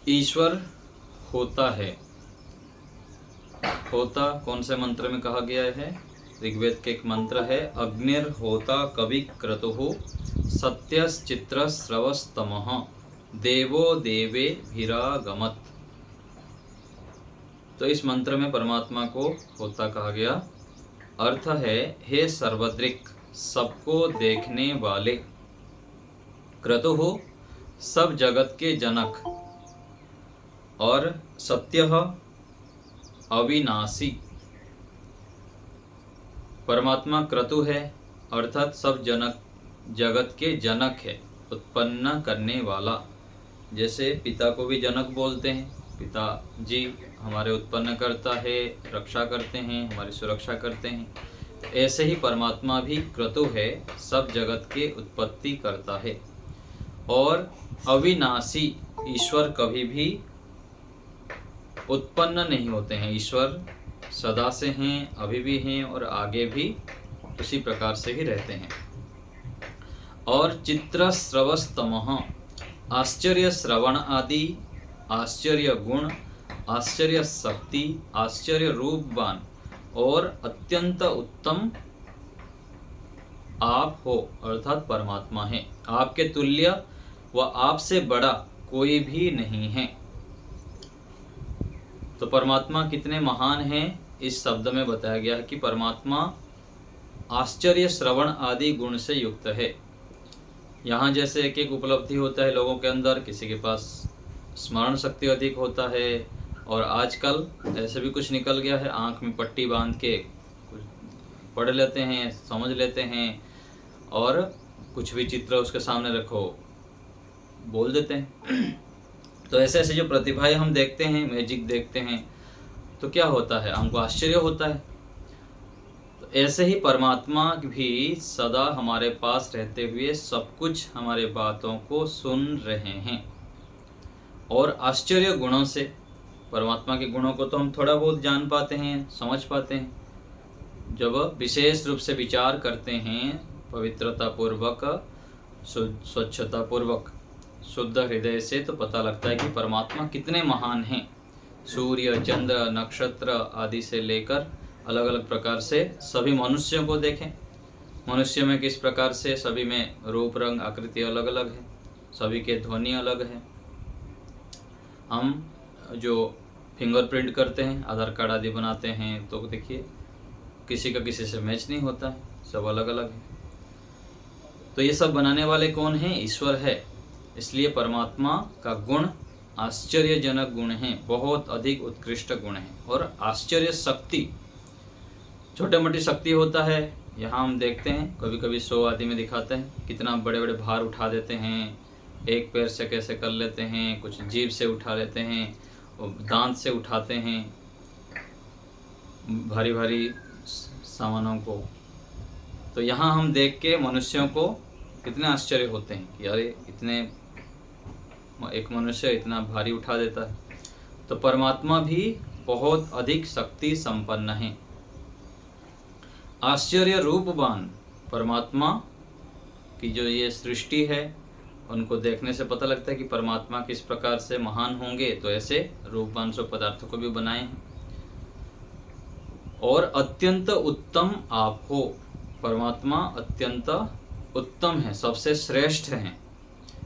ईश्वर होता है। होता कौन से मंत्र में कहा गया है? ऋग्वेद के एक मंत्र है, अग्निर होता कवि क्रतुः सत्यश्चित्र स्रवस्तमः देवो देवे भीरागमत। तो इस मंत्र में परमात्मा को होता कहा गया। अर्थ है, हे सर्वदृक्, सबको देखने वाले, क्रतुः सब जगत के जनक, और सत्यः अविनाशी। परमात्मा क्रतु है अर्थात सब जगत के जनक है, उत्पन्न करने वाला। जैसे पिता को भी जनक बोलते हैं, पिता जी हमारे उत्पन्न करता है, रक्षा करते हैं, हमारी सुरक्षा करते हैं। ऐसे ही परमात्मा भी क्रतु है, सब जगत के उत्पत्ति करता है। और अविनाशी, ईश्वर कभी भी उत्पन्न नहीं होते हैं। ईश्वर सदा से हैं, अभी भी हैं और आगे भी उसी प्रकार से ही रहते हैं। और चित्र स्रवस्तमः, आश्चर्य श्रवण आदि, आश्चर्य गुण, आश्चर्य शक्ति, आश्चर्य रूपवान और अत्यंत उत्तम आप हो अर्थात परमात्मा है। आपके तुल्य व आपसे बड़ा कोई भी नहीं है। तो परमात्मा कितने महान हैं, इस शब्द में बताया गया है कि परमात्मा आश्चर्य श्रवण आदि गुण से युक्त है। यहाँ जैसे एक एक उपलब्धि होता है लोगों के अंदर, किसी के पास स्मरण शक्ति अधिक होता है, और आजकल ऐसे भी कुछ निकल गया है, आँख में पट्टी बांध के कुछ पढ़ लेते हैं, समझ लेते हैं, और कुछ भी चित्र उसके सामने रखो बोल देते हैं। तो ऐसे ऐसे जो प्रतिभाएं हम देखते हैं, मैजिक देखते हैं, तो क्या होता है, हमको आश्चर्य होता है। तो ऐसे ही परमात्मा भी सदा हमारे पास रहते हुए सब कुछ हमारे बातों को सुन रहे हैं। और आश्चर्य गुणों से, परमात्मा के गुणों को तो हम थोड़ा बहुत जान पाते हैं, समझ पाते हैं। जब विशेष रूप से विचार करते हैं, पवित्रता पूर्वक, स्वच्छता पूर्वक, शुद्ध हृदय से, तो पता लगता है कि परमात्मा कितने महान हैं। सूर्य, चंद्र, नक्षत्र आदि से लेकर अलग अलग प्रकार से सभी मनुष्यों को देखें, मनुष्य में किस प्रकार से सभी में रूप रंग आकृति अलग अलग है, सभी के ध्वनि अलग है। हम जो फिंगरप्रिंट करते हैं, आधार कार्ड आदि बनाते हैं, तो देखिए किसी का किसी से मैच नहीं होता है, सब अलग अलग है। तो ये सब बनाने वाले कौन हैं? ईश्वर है। इसलिए परमात्मा का गुण आश्चर्यजनक गुण है, बहुत अधिक उत्कृष्ट गुण है। और आश्चर्य शक्ति, छोटे मोटी शक्ति होता है, यहाँ हम देखते हैं कभी कभी शो आदि में दिखाते हैं, कितना बड़े बड़े भार उठा देते हैं, एक पैर से कैसे कर लेते हैं, कुछ जीभ से उठा लेते हैं, दांत से उठाते हैं भारी भारी सामानों को। तो यहाँ हम देख के मनुष्यों को कितने आश्चर्य होते हैं कि अरे इतने, एक मनुष्य इतना भारी उठा देता है। तो परमात्मा भी बहुत अधिक शक्ति संपन्न है। आश्चर्य रूपवान, परमात्मा की जो ये सृष्टि है, उनको देखने से पता लगता है कि परमात्मा किस प्रकार से महान होंगे। तो ऐसे रूपवान सब पदार्थों को भी बनाए हैं। और अत्यंत उत्तम आप हो, परमात्मा अत्यंत उत्तम है, सबसे श्रेष्ठ हैं।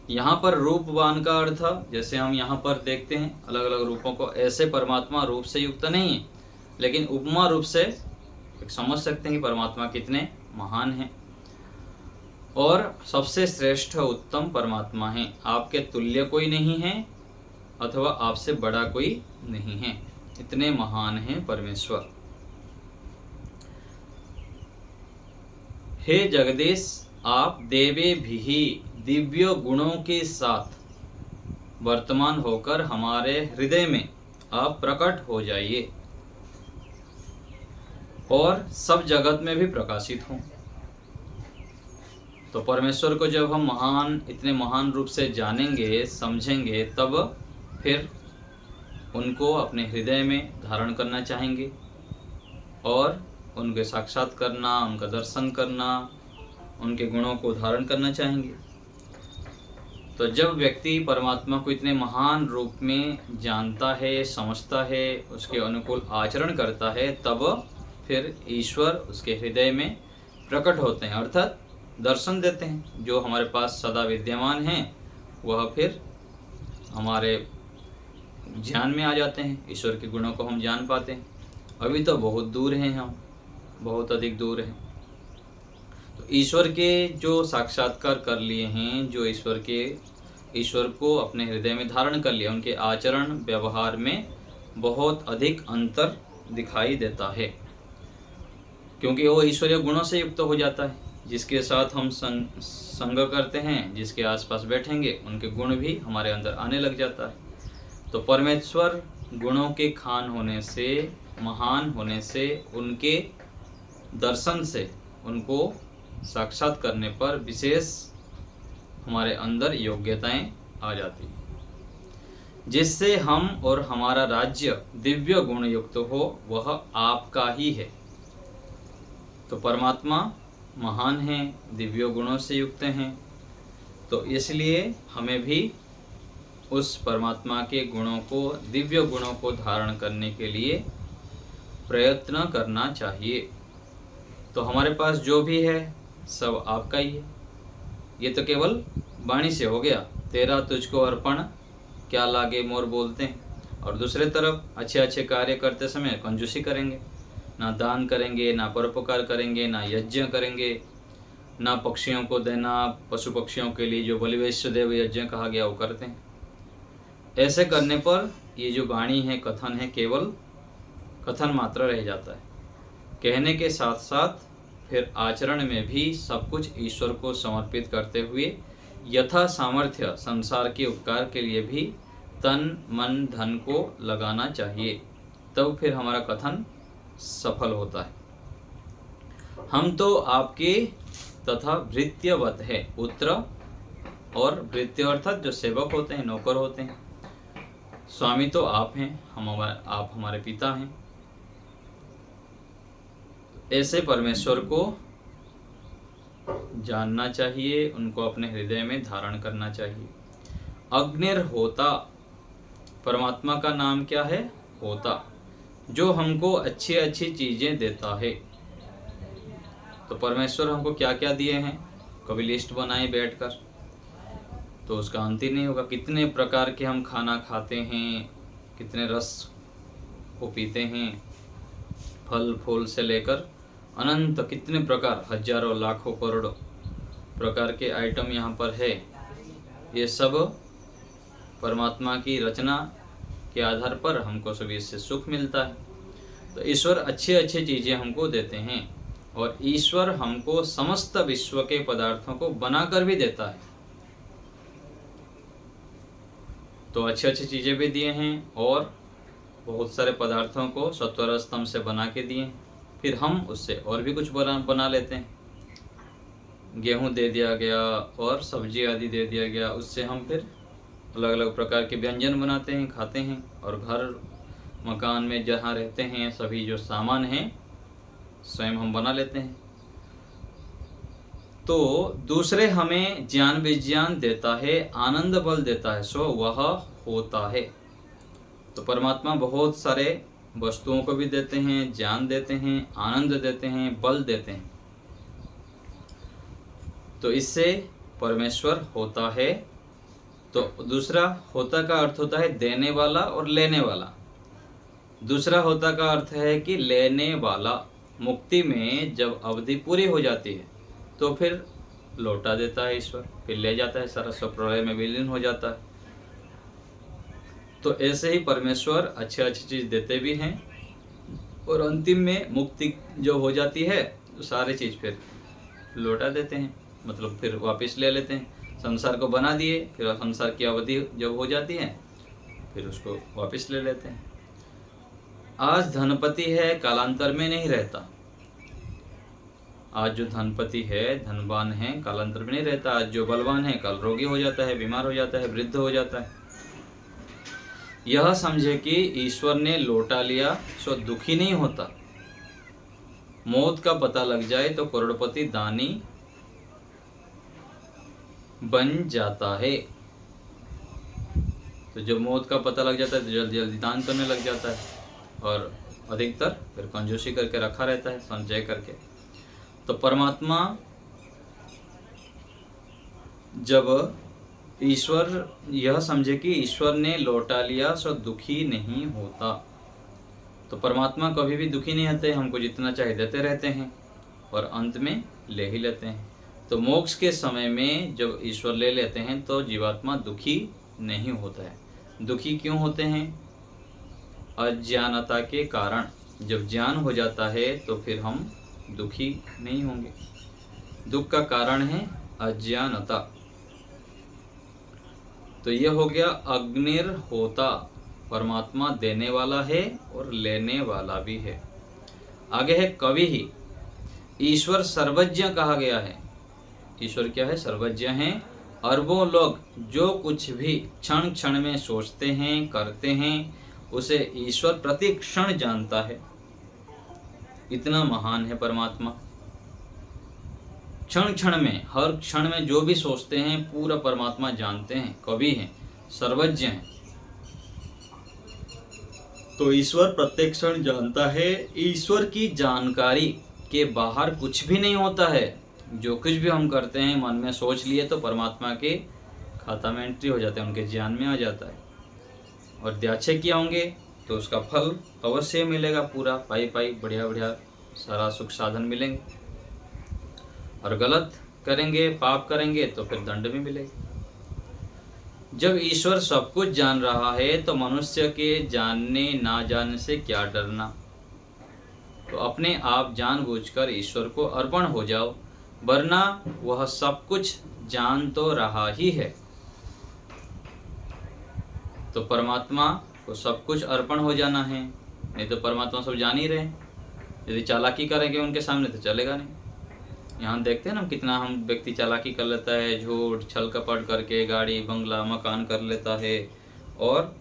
यहाँ पर रूपवान का अर्थ, जैसे हम यहाँ पर देखते हैं अलग अलग रूपों को, ऐसे परमात्मा रूप से युक्त नहीं है, लेकिन उपमा रूप से समझ सकते हैं कि परमात्मा कितने महान हैं। और सबसे श्रेष्ठ उत्तम परमात्मा है, आपके तुल्य कोई नहीं है अथवा आपसे बड़ा कोई नहीं है, इतने महान हैं परमेश्वर। हे जगदीश, आप देवे भी दिव्य गुणों के साथ वर्तमान होकर हमारे हृदय में आप प्रकट हो जाइए और सब जगत में भी प्रकाशित हों। तो परमेश्वर को जब हम महान, इतने महान रूप से जानेंगे, समझेंगे, तब फिर उनको अपने हृदय में धारण करना चाहेंगे और उनके साक्षात करना, उनका दर्शन करना, उनके गुणों को धारण करना चाहेंगे। तो जब व्यक्ति परमात्मा को इतने महान रूप में जानता है, समझता है, उसके अनुकूल आचरण करता है, तब फिर ईश्वर उसके हृदय में प्रकट होते हैं, अर्थात दर्शन देते हैं। जो हमारे पास सदा विद्यमान हैं वह फिर हमारे ज्ञान में आ जाते हैं, ईश्वर के गुणों को हम जान पाते हैं। अभी तो बहुत दूर हैं हम, बहुत अधिक दूर हैं। तो ईश्वर के जो साक्षात्कार कर लिए हैं, जो ईश्वर को अपने हृदय में धारण कर लिया, उनके आचरण व्यवहार में बहुत अधिक अंतर दिखाई देता है, क्योंकि वो ईश्वरीय गुणों से युक्त हो जाता है। जिसके साथ हम संग करते हैं, जिसके आसपास बैठेंगे, उनके गुण भी हमारे अंदर आने लग जाता है। तो परमेश्वर गुणों के खान होने से, महान होने से, उनके दर्शन से, उनको साक्षात करने पर विशेष हमारे अंदर योग्यताएं आ जाती हैं, जिससे हम और हमारा राज्य दिव्य गुण युक्त हो, वह आपका ही है। तो परमात्मा महान हैं, दिव्य गुणों से युक्त हैं, तो इसलिए हमें भी उस परमात्मा के गुणों को, दिव्य गुणों को धारण करने के लिए प्रयत्न करना चाहिए। तो हमारे पास जो भी है सब आपका ही है। ये तो केवल वाणी से हो गया, तेरा तुझको अर्पण क्या लागे मोर बोलते हैं। और दूसरे तरफ अच्छे अच्छे कार्य करते समय कंजूसी करेंगे, ना दान करेंगे, ना परोपकार करेंगे, ना यज्ञ करेंगे, ना पक्षियों को देना, पशु पक्षियों के लिए जो बलिवेश्य देव यज्ञ कहा गया वो करते हैं। ऐसे करने पर ये जो वाणी है, कथन है, केवल कथन मात्र रह जाता है। कहने के साथ साथ फिर आचरण में भी सब कुछ ईश्वर को समर्पित करते हुए यथा सामर्थ्य संसार के उपकार के लिए भी तन मन धन को लगाना चाहिए, तब फिर हमारा कथन सफल होता है। हम तो आपके तथा भृत्यवत है, पुत्र और भृत्य अर्थात जो सेवक होते हैं, नौकर होते हैं। स्वामी तो आप हैं, आप हमारे पिता हैं। ऐसे परमेश्वर को जानना चाहिए, उनको अपने हृदय में धारण करना चाहिए। अग्निर्होता, परमात्मा का नाम क्या है? होता, जो हमको अच्छी अच्छी चीजें देता है। तो परमेश्वर हमको क्या क्या दिए हैं, कभी लिस्ट बनाए बैठकर, तो उसका अंत ही नहीं होगा। कितने प्रकार के हम खाना खाते हैं, कितने रस को पीते हैं, फल फूल से लेकर अनंत कितने प्रकार, हजारों लाखों करोड़ों प्रकार के आइटम यहाँ पर है। ये सब परमात्मा की रचना के आधार पर हमको सभी इससे सुख मिलता है। तो ईश्वर अच्छी अच्छी चीज़ें हमको देते हैं, और ईश्वर हमको समस्त विश्व के पदार्थों को बनाकर भी देता है। तो अच्छी अच्छी चीज़ें भी दिए हैं, और बहुत सारे पदार्थों को सत्वर स्तंभ से बना के दिए हैं। फिर हम उससे और भी कुछ बना लेते हैं। गेहूँ दे दिया गया और सब्जी आदि दे दिया गया, उससे हम फिर अलग अलग प्रकार के व्यंजन बनाते हैं, खाते हैं। और घर मकान में जहाँ रहते हैं सभी जो सामान हैं स्वयं हम बना लेते हैं। तो दूसरे हमें ज्ञान विज्ञान देता है, आनंद बल देता है, सो वह होता है। तो परमात्मा बहुत सारे वस्तुओं को भी देते हैं, ज्ञान देते हैं, आनंद देते हैं, बल देते हैं। तो इससे परमेश्वर होता है। तो दूसरा होता का अर्थ होता है देने वाला और लेने वाला। दूसरा होता का अर्थ है कि लेने वाला। मुक्ति में जब अवधि पूरी हो जाती है तो फिर लौटा देता है ईश्वर, फिर ले जाता है, सारा सब प्रलय में विलीन हो जाता है। तो ऐसे ही परमेश्वर अच्छी अच्छी चीज देते भी हैं, और अंतिम में मुक्ति जो हो जाती है तो सारी चीज फिर लौटा देते हैं, मतलब फिर वापस ले लेते हैं। संसार को बना दिए, फिर संसार की अवधि जब हो जाती है फिर उसको वापस ले लेते हैं। आज धनपति है, कालांतर में नहीं रहता। आज जो धनपति है, धनवान है, कालांतर में नहीं रहता। आज जो बलवान है कल रोगी हो जाता है, बीमार हो जाता है, वृद्ध हो जाता है। यह समझे कि ईश्वर ने लौटा लिया सो दुखी नहीं होता। मौत का पता लग जाए तो करोड़पति दानी बन जाता है। तो जब मौत का पता लग जाता है तो जल्दी जल्दी दान करने लग जाता है, और अधिकतर फिर कंजूसी करके रखा रहता है संचय करके। तो परमात्मा जब ईश्वर यह समझे कि ईश्वर ने लौटा लिया सो दुखी नहीं होता, तो परमात्मा कभी भी दुखी नहीं होते, हमको जितना चाहे देते रहते हैं और अंत में ले ही लेते हैं। तो मोक्ष के समय में जब ईश्वर ले लेते हैं तो जीवात्मा दुखी नहीं होता है। दुखी क्यों होते हैं? अज्ञानता के कारण। जब ज्ञान हो जाता है तो फिर हम दुखी नहीं होंगे। दुख का कारण है अज्ञानता। तो यह हो गया अग्निर्होता, परमात्मा देने वाला है और लेने वाला भी है। आगे है कवि ही। ईश्वर सर्वज्ञ कहा गया है। ईश्वर क्या है? सर्वज्ञ है। अरबों लोग जो कुछ भी क्षण क्षण में सोचते हैं करते हैं उसे ईश्वर प्रति क्षण जानता है। इतना महान है परमात्मा। क्षण क्षण में, हर क्षण में जो भी सोचते हैं पूरा परमात्मा जानते हैं, कवि हैं, सर्वज्ञ हैं। तो ईश्वर प्रत्येक क्षण जानता है। ईश्वर की जानकारी के बाहर कुछ भी नहीं होता है। जो कुछ भी हम करते हैं मन में सोच लिए तो परमात्मा के खाता में एंट्री हो जाता है, उनके ज्ञान में आ जाता है। और अच्छे किया होंगे तो उसका फल अवश्य मिलेगा, पूरा पाई पाई बढ़िया बढ़िया सारा सुख साधन मिलेंगे। और गलत करेंगे, पाप करेंगे तो फिर दंड भी मिलेगा। जब ईश्वर सब कुछ जान रहा है तो मनुष्य के जानने ना जानने से क्या डरना। तो अपने आप जानबूझकर ईश्वर को अर्पण हो जाओ, वरना वह सब कुछ जान तो रहा ही है। तो परमात्मा को सब कुछ अर्पण हो जाना है, नहीं तो परमात्मा सब जान ही रहे। यदि चालाकी करेंगे उनके सामने तो चलेगा नहीं। यहाँ देखते हैं ना कितना हम व्यक्ति चालाकी कर लेता है, झूठ छल कपट करके गाड़ी बंगला मकान कर लेता है और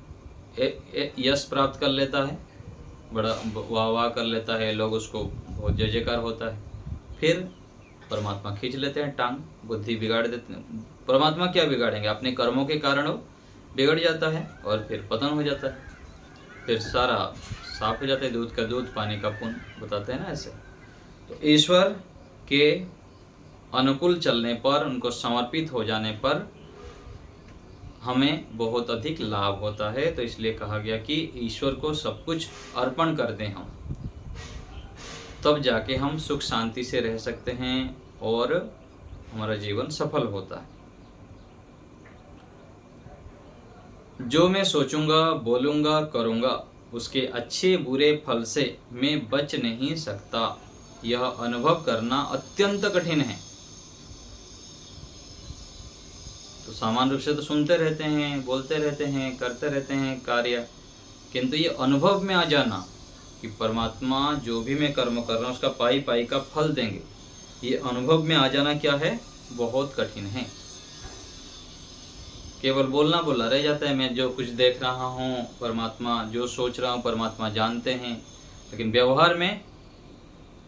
यश प्राप्त कर लेता है, बड़ा वाह वाह कर लेता है, लोग उसको बहुत जय जयकार होता है। फिर परमात्मा खींच लेते हैं टांग, बुद्धि बिगाड़ देते हैं। परमात्मा क्या बिगाड़ेंगे? अपने कर्मों के कारण वो बिगड़ जाता है और फिर पतन हो जाता है, फिर सारा साफ हो जाता है। दूध का दूध पानी का पुण्य बताते हैं ना ऐसे। तो ईश्वर के अनुकूल चलने पर, उनको समर्पित हो जाने पर हमें बहुत अधिक लाभ होता है। तो इसलिए कहा गया कि ईश्वर को सब कुछ अर्पण कर दें हम, तब जाके हम सुख शांति से रह सकते हैं और हमारा जीवन सफल होता है। जो मैं सोचूंगा, बोलूंगा, करूंगा उसके अच्छे बुरे फल से मैं बच नहीं सकता। यह अनुभव करना अत्यंत कठिन है। तो सामान्य रूप से तो सुनते रहते हैं, बोलते रहते हैं, करते रहते हैं कार्य, किंतु ये अनुभव में आ जाना कि परमात्मा जो भी मैं कर्म कर रहा हूँ उसका पाई पाई का फल देंगे, ये अनुभव में आ जाना क्या है? बहुत कठिन है। केवल बोलना बोला रह जाता है, मैं जो कुछ देख रहा हूँ परमात्मा, जो सोच रहा हूँ परमात्मा जानते हैं, लेकिन व्यवहार में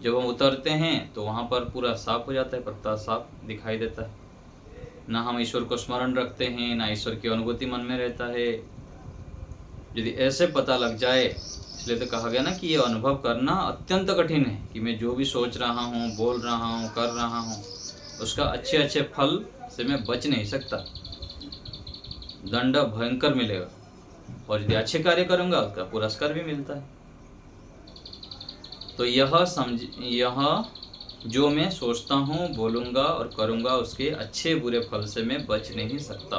जब हम उतरते हैं तो वहाँ पर पूरा साफ हो जाता है, पत्ता साफ दिखाई देता है। ना हम ईश्वर को स्मरण रखते हैं, ना ईश्वर की अनुभूति मन में रहता है। यदि ऐसे पता लग जाए, इसलिए तो कहा गया ना कि ये अनुभव करना अत्यंत कठिन है कि मैं जो भी सोच रहा हूँ, बोल रहा हूँ, कर रहा हूँ, उसका अच्छे अच्छे फल से मैं बच नहीं सकता। दंड भयंकर मिलेगा, और यदि अच्छे कार्य करूँगा उसका पुरस्कार भी मिलता है। तो यह जो मैं सोचता हूँ, बोलूँगा और करूँगा उसके अच्छे बुरे फल से मैं बच नहीं सकता।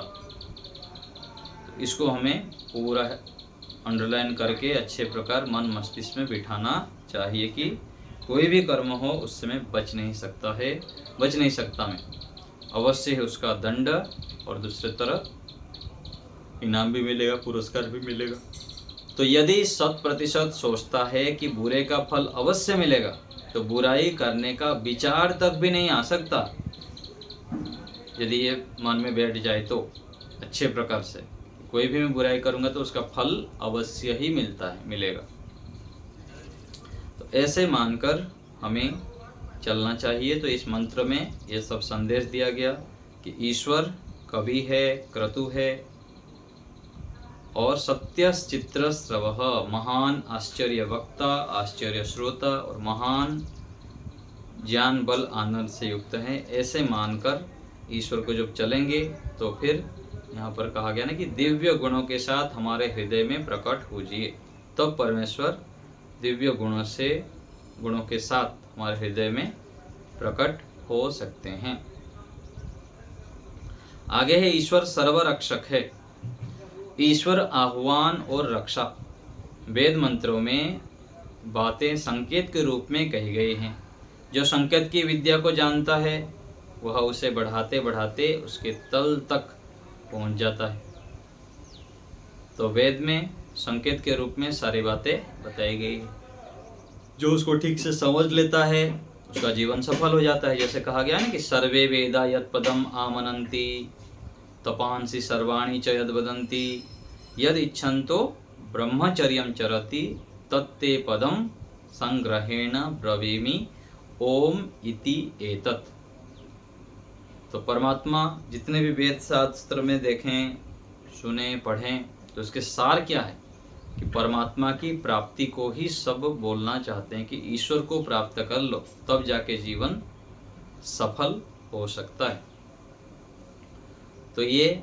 तो इसको हमें पूरा अंडरलाइन करके अच्छे प्रकार मन मस्तिष्क में बिठाना चाहिए कि कोई भी कर्म हो उससे मैं बच नहीं सकता मैं। अवश्य है उसका दंड और दूसरी तरफ इनाम भी मिलेगा, पुरस्कार भी मिलेगा। तो यदि 100% सोचता है कि बुरे का फल अवश्य मिलेगा तो बुराई करने का विचार तक भी नहीं आ सकता। यदि ये मन में बैठ जाए तो अच्छे प्रकार से कोई भी मैं बुराई करूंगा तो उसका फल अवश्य ही मिलेगा। तो ऐसे मानकर हमें चलना चाहिए। तो इस मंत्र में ये सब संदेश दिया गया कि ईश्वर कवि है, क्रतु है, और सत्यश्चित्र श्रवः, महान आश्चर्य वक्ता, आश्चर्य श्रोता और महान ज्ञान बल आनंद से युक्त है। ऐसे मानकर ईश्वर को जब चलेंगे तो फिर यहाँ पर कहा गया ना कि दिव्य गुणों के साथ हमारे हृदय में प्रकट होजिए, तब तो परमेश्वर दिव्य गुणों के साथ हमारे हृदय में प्रकट हो सकते हैं। आगे है ईश्वर सर्वरक्षक है। ईश्वर आह्वान और रक्षा, वेद मंत्रों में बातें संकेत के रूप में कही गई हैं। जो संकेत की विद्या को जानता है वह उसे बढ़ाते बढ़ाते उसके तल तक पहुंच जाता है। तो वेद में संकेत के रूप में सारी बातें बताई गई है। जो उसको ठीक से समझ लेता है उसका जीवन सफल हो जाता है। जैसे कहा गया है कि सर्वे वेदा यत् पदम आमनन्ति तपांसि सर्वाणि च यद् वदन्ति यद् इच्छन्तो ब्रह्मचर्यं चरति तत्ते पदम संग्रहेण ब्रवीमि ओम इति एतत्। तो परमात्मा जितने भी वेद शास्त्र में देखें, सुने, पढ़ें, तो उसके सार क्या है कि परमात्मा की प्राप्ति को ही सब बोलना चाहते हैं कि ईश्वर को प्राप्त कर लो, तब जाके जीवन सफल हो सकता है। तो ये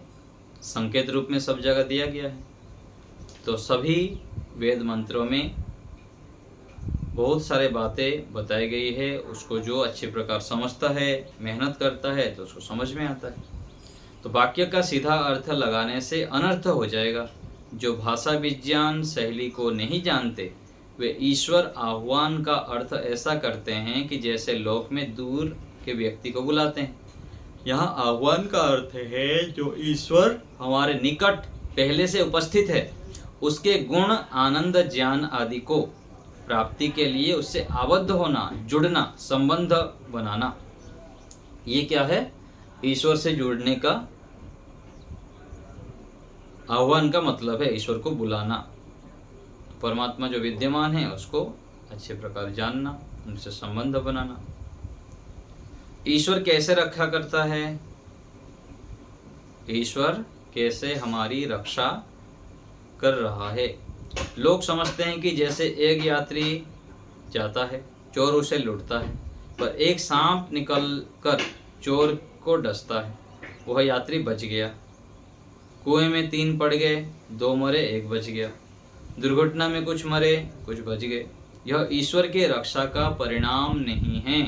संकेत रूप में सब जगह दिया गया है। तो सभी वेद मंत्रों में बहुत सारे बातें बताई गई है। उसको जो अच्छे प्रकार समझता है, मेहनत करता है, तो उसको समझ में आता है। तो वाक्य का सीधा अर्थ लगाने से अनर्थ हो जाएगा। जो भाषा विज्ञान शैली को नहीं जानते वे ईश्वर आह्वान का अर्थ ऐसा करते हैं कि जैसे लोक में दूर के व्यक्ति को बुलाते हैं। यहाँ आह्वान का अर्थ है जो ईश्वर हमारे निकट पहले से उपस्थित है, उसके गुण, आनंद, ज्ञान आदि को प्राप्ति के लिए उससे आबद्ध होना, जुड़ना, संबंध बनाना। ये क्या है? ईश्वर से जुड़ने का आह्वान का मतलब है ईश्वर को बुलाना। परमात्मा जो विद्यमान है उसको अच्छे प्रकार जानना, उनसे संबंध बनाना। ईश्वर कैसे रक्षा करता है? ईश्वर कैसे हमारी रक्षा कर रहा है? लोग समझते हैं कि जैसे एक यात्री जाता है, चोर उसे लूटता है, पर एक सांप निकल कर चोर को डसता है, वह यात्री बच गया। कुएं में 3 पड़ गए, 2 मरे, 1 बच गया। दुर्घटना में कुछ मरे, कुछ बच गए। यह ईश्वर के रक्षा का परिणाम नहीं है।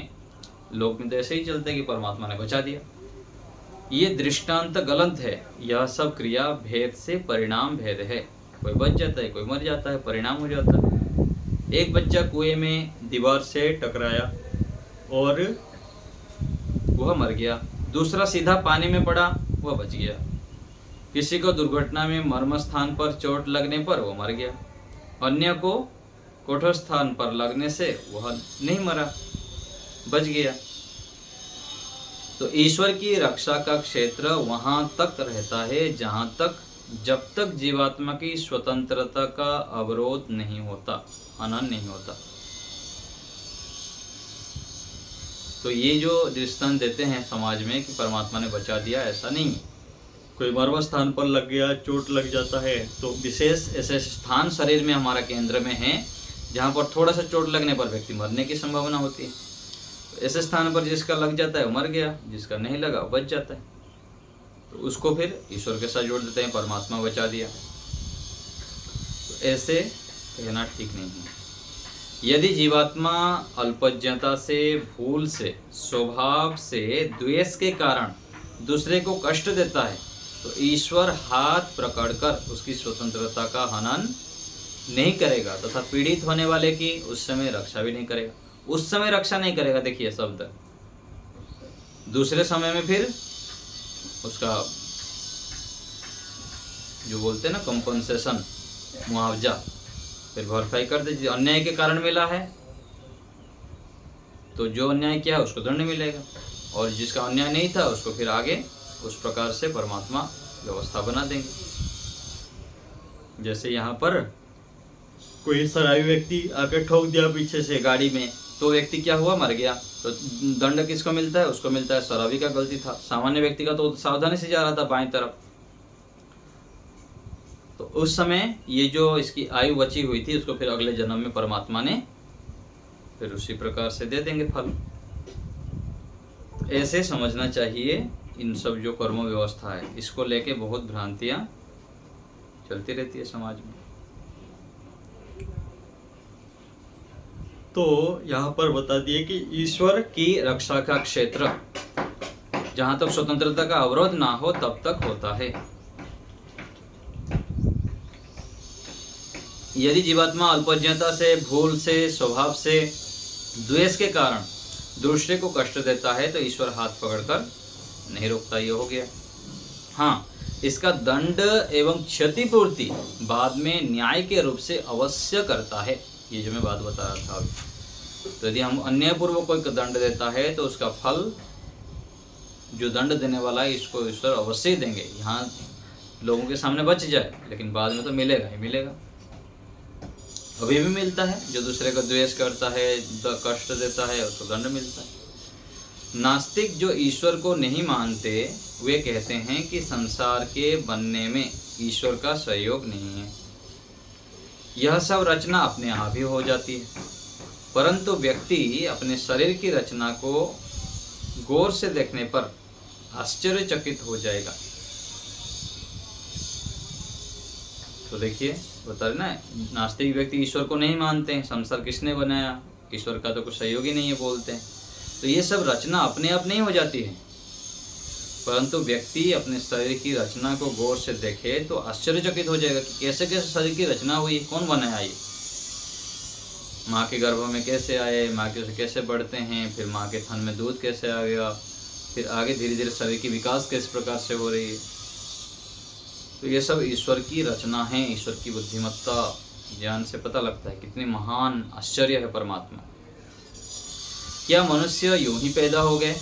लोग में तो ऐसे ही चलते कि परमात्मा ने बचा दिया। ये दृष्टांत गलत है। यह सब क्रिया भेद से परिणाम भेद है। कोई बच जाता है, कोई मर जाता है, परिणाम हो जाता है। एक बच्चा कुएं में दीवार से टकराया और वह मर गया। दूसरा सीधा पानी में पड़ा, वह बच गया। किसी को दुर्घटना में मर्म स्थान पर चोट लगने पर वह मर गया। अन्य को कठोर स्थान पर लगने से वह नहीं मरा, बच गया। तो ईश्वर की रक्षा का क्षेत्र वहां तक रहता है जब तक जीवात्मा की स्वतंत्रता का अवरोध नहीं होता, हनन नहीं होता। तो ये जो दृष्टांत देते हैं समाज में कि परमात्मा ने बचा दिया, ऐसा नहीं। कोई मर्म स्थान पर लग गया, चोट लग जाता है, तो विशेष ऐसे स्थान शरीर में हमारा केंद्र में है जहाँ पर थोड़ा सा चोट लगने पर व्यक्ति मरने की संभावना होती है। तो ऐसे स्थान पर जिसका लग जाता है वो मर गया, जिसका नहीं लगा वो बच जाता है। तो उसको फिर ईश्वर के साथ जोड़ देते हैं, परमात्मा बचा दिया। तो ऐसे कहना ठीक नहीं है। यदि जीवात्मा अल्पज्ञता से, भूल से, स्वभाव से, द्वेष के कारण दूसरे को कष्ट देता है, तो ईश्वर हाथ पकड़कर उसकी स्वतंत्रता का हनन नहीं करेगा तथा पीड़ित होने वाले की उस समय रक्षा भी नहीं करेगा। उस समय रक्षा नहीं करेगा, देखिए शब्द, दूसरे समय में फिर उसका जो बोलते हैं ना कंपनसेशन, मुआवजा, फिर भरपाई कर दे। अन्याय के कारण मिला है तो जो अन्याय किया है उसको दंड मिलेगा, और जिसका अन्याय नहीं था उसको फिर आगे उस प्रकार से परमात्मा व्यवस्था बना देंगे। जैसे यहाँ पर कोई शराबी व्यक्ति आकर ठोक दिया पीछे से गाड़ी में, तो व्यक्ति क्या हुआ? मर गया। तो दंड किसको मिलता है? उसको मिलता है। शराबी का गलती था, सामान्य व्यक्ति का तो सावधानी से जा रहा था बाएं तरफ। तो उस समय ये जो इसकी आयु बची हुई थी उसको फिर अगले जन्म में परमात्मा ने फिर उसी प्रकार से दे देंगे फल। तो ऐसे समझना चाहिए इन सब जो कर्म व्यवस्था है, इसको लेके बहुत भ्रांतियां चलती रहती है समाज में। तो यहाँ पर बता दिए कि ईश्वर की रक्षा का क्षेत्र जहां तक स्वतंत्रता का अवरोध ना हो तब तक होता है। यदि जीवात्मा अल्पज्ञता से, भूल से, स्वभाव से, द्वेष के कारण दूसरे को कष्ट देता है तो ईश्वर हाथ पकड़कर नहीं रोकता, ये हो गया। हाँ, इसका दंड एवं क्षतिपूर्ति बाद में न्याय के रूप से अवश्य करता है, ये जो मैं बात बता रहा था अभी। तो यदि हम अन्यायपूर्वक कोई दंड देता है तो उसका फल जो दंड देने वाला है इसको ईश्वर अवश्य ही देंगे। यहाँ लोगों के सामने बच जाए लेकिन बाद में तो मिलेगा ही मिलेगा। अभी भी मिलता है, जो दूसरे का द्वेष करता है, कष्ट देता है, उसको दंड मिलता है। नास्तिक जो ईश्वर को नहीं मानते वे कहते हैं कि संसार के बनने में ईश्वर का सहयोग नहीं है, यह सब रचना अपने आप ही हो जाती है। परंतु व्यक्ति अपने शरीर की रचना को गौर से देखने पर आश्चर्यचकित हो जाएगा। तो देखिए बता रहे ना, नास्तिक व्यक्ति ईश्वर को नहीं मानते हैं, संसार किसने बनाया, ईश्वर का तो कुछ सहयोग ही नहीं है बोलते हैं। तो ये सब रचना अपने आप नहीं हो जाती है, परंतु व्यक्ति अपने शरीर की रचना को गौर से देखे तो आश्चर्यचकित हो जाएगा कि कैसे कैसे शरीर की रचना हुई, कौन बनाया ये, माँ के गर्भ में कैसे आए, माँ के कैसे बढ़ते हैं, फिर माँ के थन में दूध कैसे आ गया, फिर आगे धीरे धीरे शरीर की विकास किस प्रकार से हो रही है। तो ये सब ईश्वर की रचना है, ईश्वर की बुद्धिमत्ता ज्ञान से पता लगता है कितनी महान आश्चर्य है परमात्मा। क्या मनुष्य यूं ही पैदा हो गए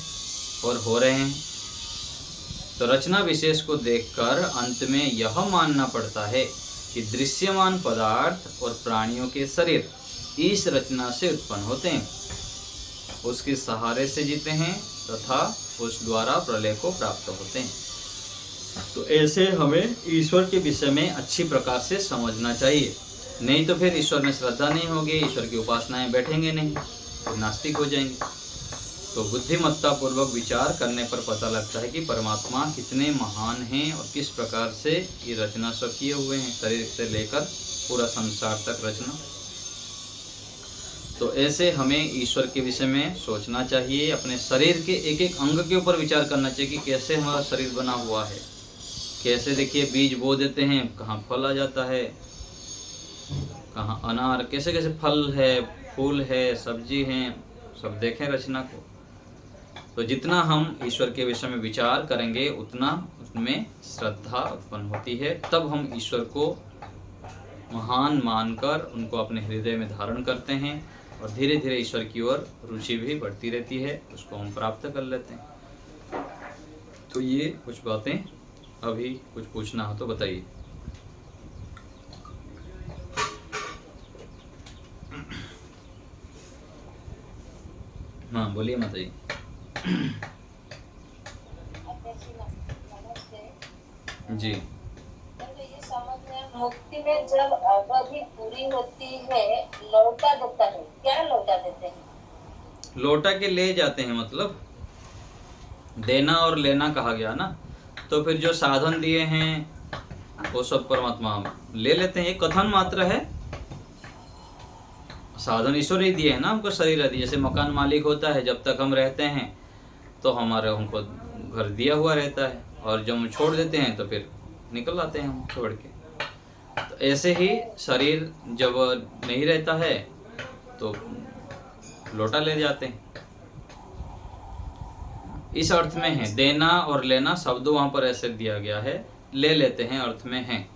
और हो रहे हैं? तो रचना विशेष को देखकर अंत में यह मानना पड़ता है कि दृश्यमान पदार्थ और प्राणियों के शरीर इस रचना से उत्पन्न होते हैं, उसके सहारे से जीते हैं तथा उस द्वारा प्रलय को प्राप्त होते हैं। तो ऐसे हमें ईश्वर के विषय में अच्छी प्रकार से समझना चाहिए, नहीं तो फिर ईश्वर में श्रद्धा नहीं होगी, ईश्वर की उपासनाएं बैठेंगे नहीं, तो नास्तिक हो जाएंगे। तो बुद्धिमत्ता पूर्वक विचार करने पर पता लगता है कि परमात्मा कितने महान हैं और किस प्रकार से ये रचना सब किए हुए हैं, शरीर से लेकर पूरा संसार तक रचना। तो ऐसे हमें ईश्वर के विषय में सोचना चाहिए, अपने शरीर के एक एक अंग के ऊपर विचार करना चाहिए कि कैसे हमारा शरीर बना हुआ है, कैसे देखिए बीज बो देते हैं, कहाँ फल आ जाता है, कहाँ अनार, कैसे कैसे फल है, फूल है, सब्जी हैं, सब देखें रचना को। तो जितना हम ईश्वर के विषय में विचार करेंगे उतना उसमें श्रद्धा उत्पन्न होती है, तब हम ईश्वर को महान मानकर उनको अपने हृदय में धारण करते हैं और धीरे धीरे ईश्वर की ओर रुचि भी बढ़ती रहती है, उसको हम प्राप्त कर लेते हैं। तो ये कुछ बातें, अभी कुछ पूछना हो तो बताइए। हाँ बोलिए माता जी। जी, तो ये समझ में, मुक्ति में जब अवधि पूरी होती है लौटा देता है, क्या लौटा देते हैं? लौटा के ले जाते हैं, मतलब देना और लेना कहा गया ना, तो फिर जो साधन दिए हैं वो सब परमात्मा ले लेते हैं। ये कथन मात्र है, साधन ईश्वर ही दिए हैं ना हमको, शरीर आदि। जैसे मकान मालिक होता है, जब तक हम रहते हैं तो हमारे हमको घर दिया हुआ रहता है, और जब हम छोड़ देते हैं तो फिर निकल आते हैं हम छोड़ के। तो ऐसे ही शरीर जब नहीं रहता है तो लौटा ले जाते हैं। इस अर्थ में है, देना और लेना शब्द वहां पर ऐसे दिया गया है, ले लेते हैं अर्थ में है।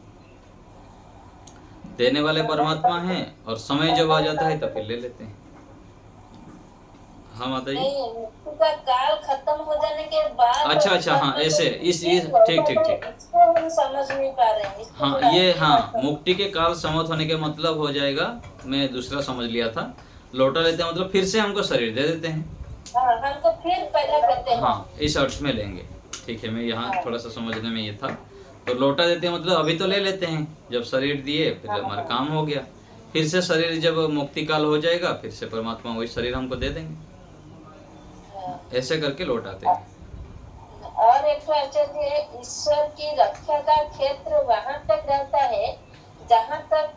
देने वाले परमात्मा हैं और समय जब आ जाता है तो फिर ले लेते हैं। हाँ माता जी। मुक्ति का काल खत्म हो जाने के बाद। अच्छा, हाँ ऐसे इस ठीक। इसको हम समझ नहीं पा रहे हैं। हाँ ये, हाँ मुक्ति के काल समाप्त होने के मतलब हो जाएगा, मैं दूसरा समझ लिया था। लौटा लेते हैं मतलब फिर से हमको शरीर दे देते हैं। हाँ, हमको फिर पैदा करते हैं। हाँ इस अर्थ में लेंगे, ठीक है। मैं यहाँ थोड़ा सा समझने में ये था, तो लौटा देते हैं मतलब अभी तो ले लेते हैं, जब शरीर दिए फिर हमारा काम हो गया, फिर से शरीर जब मुक्ति काल हो जाएगा फिर से परमात्मा वही शरीर हमको दे देंगे, ऐसे करके लौटाते हैं। और एक तो आचार्य है, ईश्वर की रक्षा का क्षेत्र वहां तक रहता है जहां तक